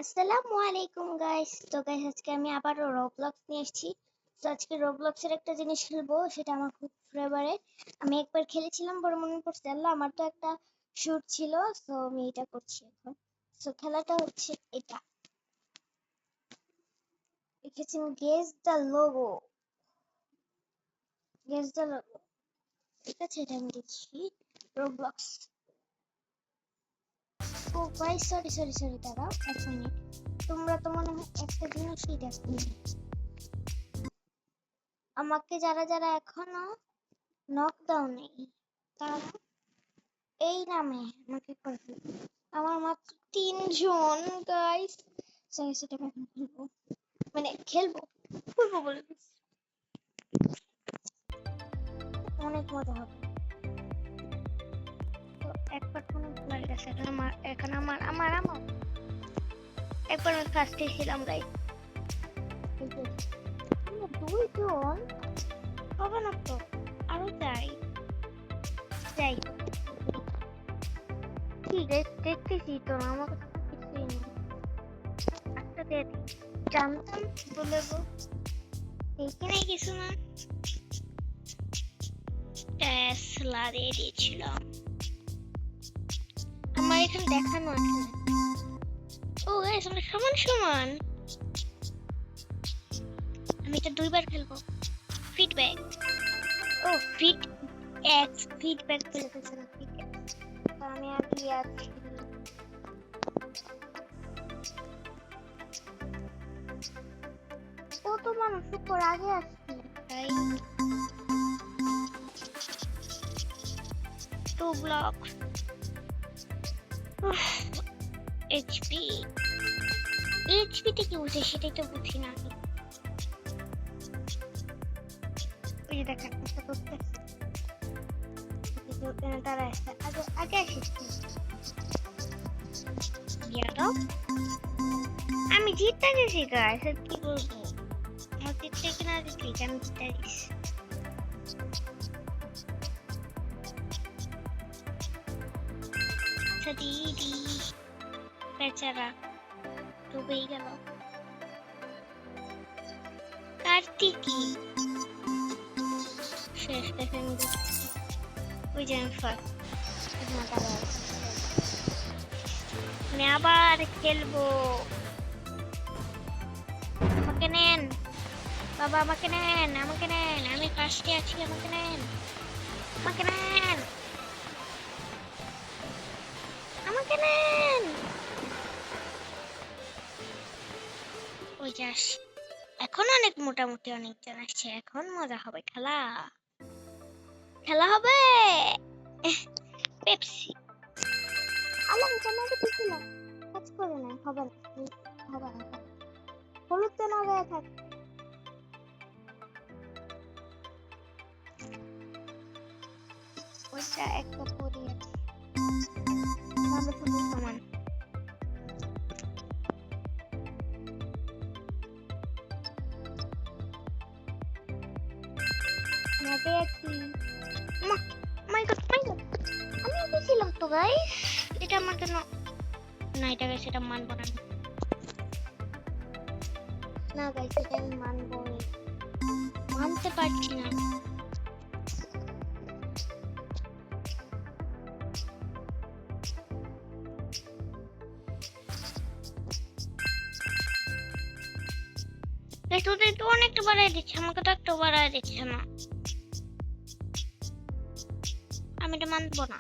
আসসালামু আলাইকুম গাইস। তো গাইস আজকে আমি আবারও রবলক্স নিয়ে এসেছি। তো আজকে রবলক্সের একটা জিনিস খেলবো, সেটা আমার খুব ফেভারিট। আমি একবার খেলেছিলাম, বড় মনে পড়ছে। আল্লাহ, আমার তো একটা শুট ছিল, সো আমি এটা করছি এখন। সো খেলাটা হচ্ছে এটা, লিখেছেন guess the logo. Guess the logo, ঠিক আছে, এটা আমি দিচ্ছি। রবলক্স। ও গাইস, সরি সরি সরি, দাঁড়াও এক মিনিট। তোমরা তো মনে হয় একটা জিনিসই দেখো, আমাকে যারা যারা এখনো নকডাউন নেই তারা এই নামে আমাকে করবে। আমার মাত্র 3 জন গাইস। সেটা আমি এখন খেলবো, মানে খেলবো খেলবো বলে দিচ্ছি। অনেক মজা হবে। তো একবার কোনো ভুল গেছে, এখন আমার একবার আমি ফার্স্টে ছিলাম গাইস। 2 জন হবে না তো, আরো যাই যাই কি গাইস, দেখতেছি তো আমাকে কিছুই নেই। একটা দিয়ে দিই, জানতাম বলে গো, এইখানে কিছু না, টেসলা দিয়ে দিয়েছিলাম। আমার এখানে দেখানো আছে। ও গাইস, আমরা সমান সমান। আমি এটা 2বার খেলবো। ফিডব্যাক, ও ফিডব্যাক বলে দিয়েছে না, ফিডব্যাক। আমি আগে আছি। কত মানুষ উপর আগে আসছি তাই। 2 ব্লক এইচপি। এইচপিতে কি বুঝে সেটাই তো বুঝি না। ওই যে দেখেন একটা করতে তারা আসছে আগে আগে আসিস। আমি জিততে গেছি গাইস, আর কি বলবো। আমার জিততে কিনা জিতলি কেন জিততে গেছি। আচ্ছা দিদি বেচারা ডুবেই গেল। কার্তিকি শেষ দেখেন, ওই যে আমি আবার খেলবো। আমাকে নেন বাবা, আমাকে নেন, আমাকে নেন, আমি ফার্স্টে আছি, আমাকে নেন, আমাকে নেন, আমাকে নেন। ওই যে আসি, এখন অনেক মোটামুটি অনেকজন আসছে, এখন মজা হবে, খেলা খেলা হবে। পেপসি আলাম জামাটা কি ছিল, কাজ করে না, হবে না হবে না, হলুদ তো না গায়ে থাক। ওইটা একটা পরি আছে, তাহলে সবাই সমান। মজা আছি। মাই গড মাই গড, আমি আগে ছিলাম তো গাইস। এটা আমার জন্য না, এটা গাইস এটা মানবো না। না গাইস, এটা আমি মানবো, মানতে পারছি না। তোদের তো অনেকটা বাড়াই দিচ্ছে, আমাকে তো একটু বাড়াই দিচ্ছে না। আমি এটা মানবো না।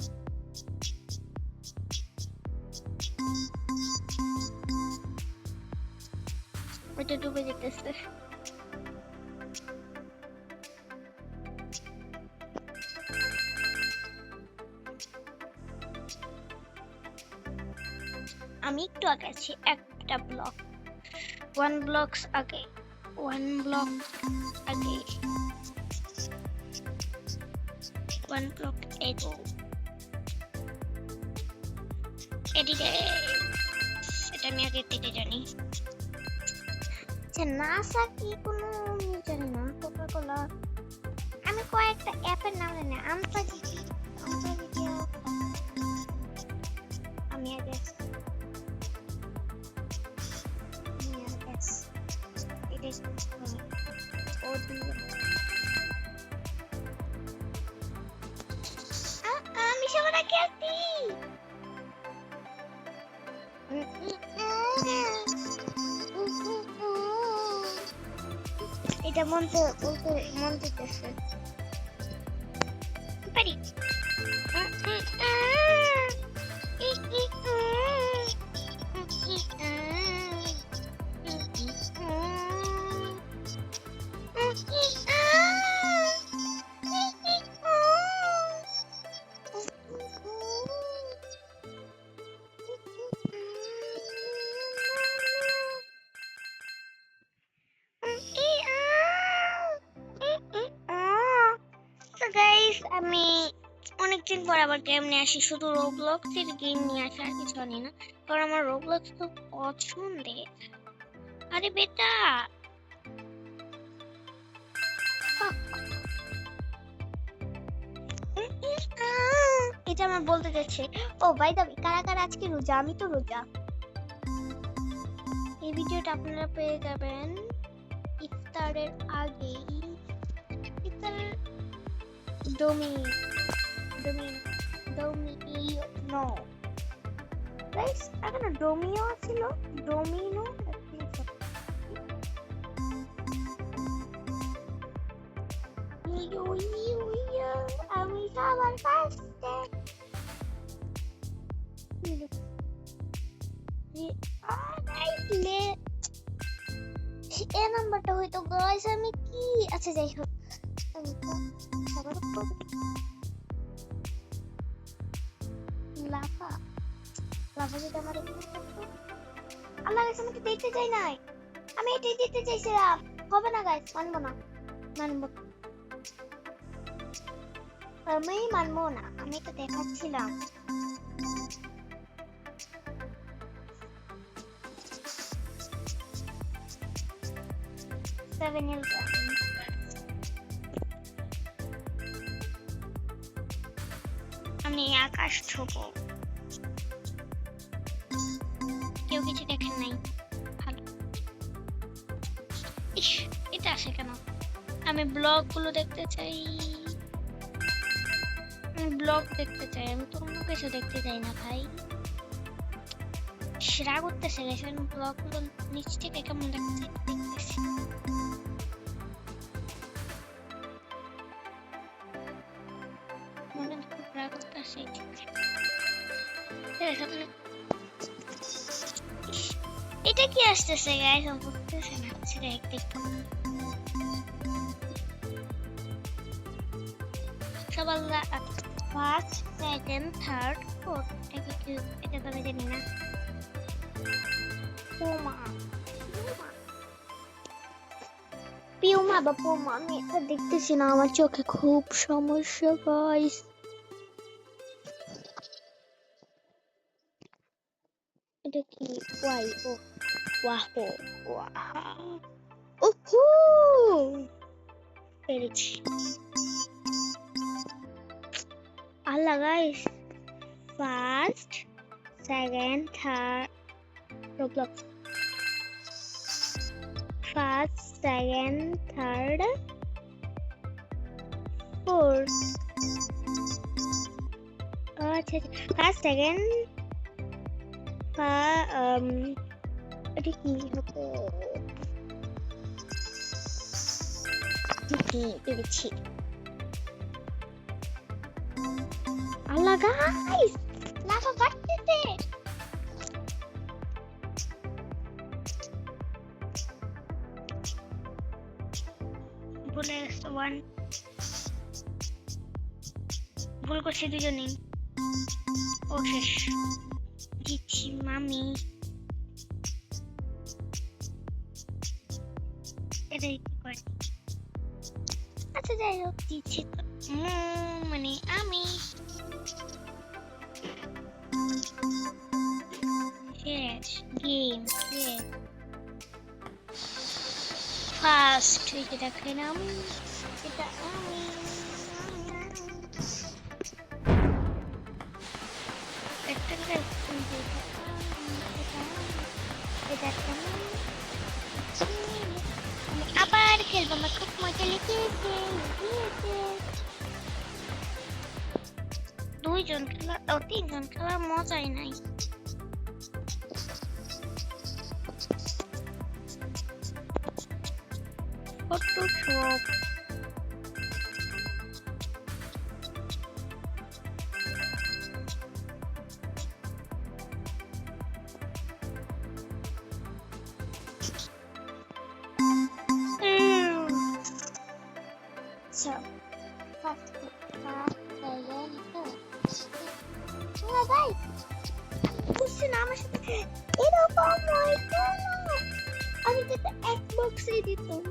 ওইটা ডুবে যেতেছে। আমি একটু আগে আছি, একটা ব্লক, 1 ব্লকস আগে, 1 ব্লক আগে, 1 ব্লক এগো। এদিকে এটা আমি আগে থেকে জানি। আচ্ছা নাসা কি কোনো জানি না, কোকা কোলা, আমি কয়েকটা অ্যাপের নাম জানি। আমপাজিটি, আমি আগে আমি সবার আগে আছি। এটা বলতে মন চাইতেছে পারি। আমি অনেকদিন পর আবার গেম নিয়ে আসি, শুধু রোবলক্স এর গেম নিয়ে আসি, আর কিছু আনি না, কারণ আমার রোবলক্স খুব পছন্দের। আরে বেটা এটা আমার বলতে যাচ্ছে। ও বাই দ্য ওয়ে, কারা কারা আজকে রোজা? আমি তো রোজা। এই ভিডিওটা আপনারা পেয়ে যাবেন ইফতারের আগে। ইফতারের ডোমিনো গাইস, এখন ডোমিও ছিল, ডোমিনো আমি সবার ফার্স্টে। এ নাম্বারটা হয়তো গাইস, আমি কি আচ্ছা যাই হোক, সবার উপর লাফা লাফা যেটা আমার আল্লাহ গাইস, আমি তো দেখতে চাই নাই, আমি এটাই দিতে চাইছিলাম। হবে না গাইস, মানবো না, মানবো আমি মানবো না, আমি তো দেখাচ্ছিলাম। আমি আকাশ ছোবো, কেউ কিছু দেখেন নাই, ভালো। ইস, এটা আসে কেন? আমি ব্লগ গুলো দেখতে চাই, ব্লগ দেখতে চাই, আমি তো অন্য কিছু দেখতে চাই না ভাই। রাগ করতেছে গেছে, ব্লগ গুলো নিচ থেকে কেমন লাগছে দেখতেছি। মনে খুব রাগ করতেছে। এটা কি আসতেছে গাইস? বুঝতেছে না, সেটা একটু সবাই ফার্স্ট, সেকেন্ড, থার্ড, ফোর্থ, এটা তো আমি জানি না। পিউমা বা পোমা, আমি এটা দেখতেছি না, আমার চোখে খুব সমস্যা গাইস। এটা কি? ওয়াই ও ওয়াহো ওয়াহা ওহো পেরেছি। আল্লাহ guys, first, second, third, Roblox first, second, third, fourth. আচ্ছা ফার্স্ট, সেকেন্ড, এটা কি হবে? পেরেছি। আল্লাহ গাইস, লাফা বাড়তেছে। ভুলে গেছে ওয়ান, ভুল করছি দুজনেই। ও শেষ, জিতছি মামি। এটাই কি করে? আচ্ছা যাই হোক, জিতছি তো, মানে আমি। শেষ গেম, শেষ। ফার্স্ট, এটা দেখলাম, এটা আমি। এটা খেলবো, আমার খুব মজা লেগেছে। দুইজন খেলা ও তিনজন খেলার মজাই নাই। ফটোশপ So, first বুঝছি না আমার সাথে এরকম হয় কেন? আমি তো Xbox-এই দিতাম।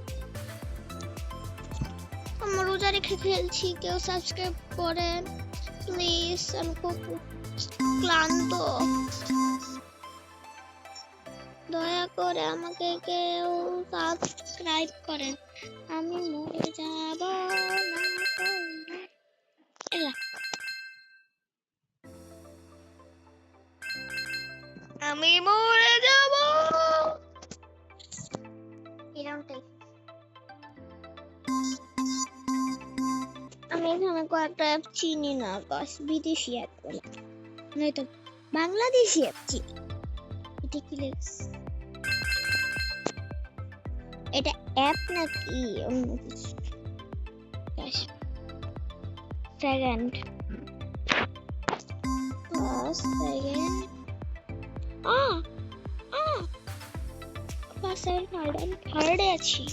আমার রোজা রেখে খেলছি, কেউ সাবস্ক্রাইব করেন প্লিজ, আমি খুব ক্লান্ত, দয়া করে আমাকে কেউ সাবস্ক্রাইব করেন, আমি মরে যাব না। আমি মরে যাব এরকমটাই। আমি এখানে কয়েকটা অ্যাপ চিনি না, বাস বিদেশি অ্যাপ বলে, নয়তো বাংলাদেশি অ্যাপ চিনি। এটা কি লেখছে? এটা অ্যাপ নাকি অন্য কিছু? সেকেন্ড সেকেন্ড থার্ডে আছি।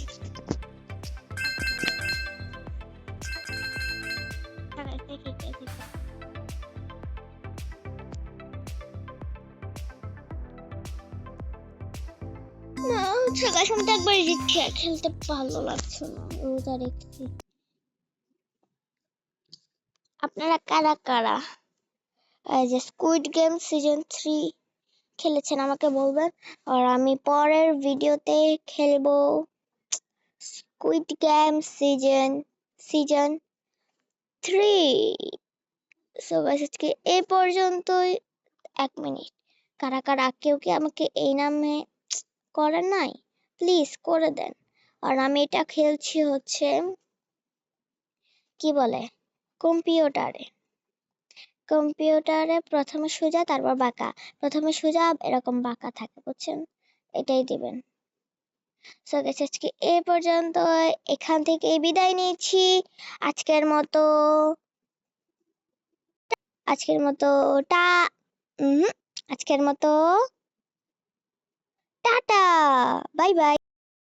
না সকাল সন্ধ্যা একবার খেলতে ভালো লাগছে না, রোজা রেখেছি। আপনারা কারা কারা যে স্কুইড গেম সিজন 3 খেলেছেন আমাকে বলবেন, আর আমি পরের ভিডিওতে খেলবো squid game season 3। So guys আজকে এই পর্যন্তই। 1 মিনিট, কারা কারা কেউ কি আমাকে এই নামে করেন নাই প্লিজ করে দেন। আর আমি এটা খেলছি হচ্ছে কি বলে কম্পিউটারে প্রথমে সোজা তারপর বাঁকা, প্রথমে সোজা এরকম বাঁকা থাকে, বুঝছেন? এটাই দিবেন। সো গাইস আজকে এই পর্যন্ত, এখান থেকে বিদায় নিচ্ছি। আজকের মতো টা আজকের মতো টাটা, বাই বাই।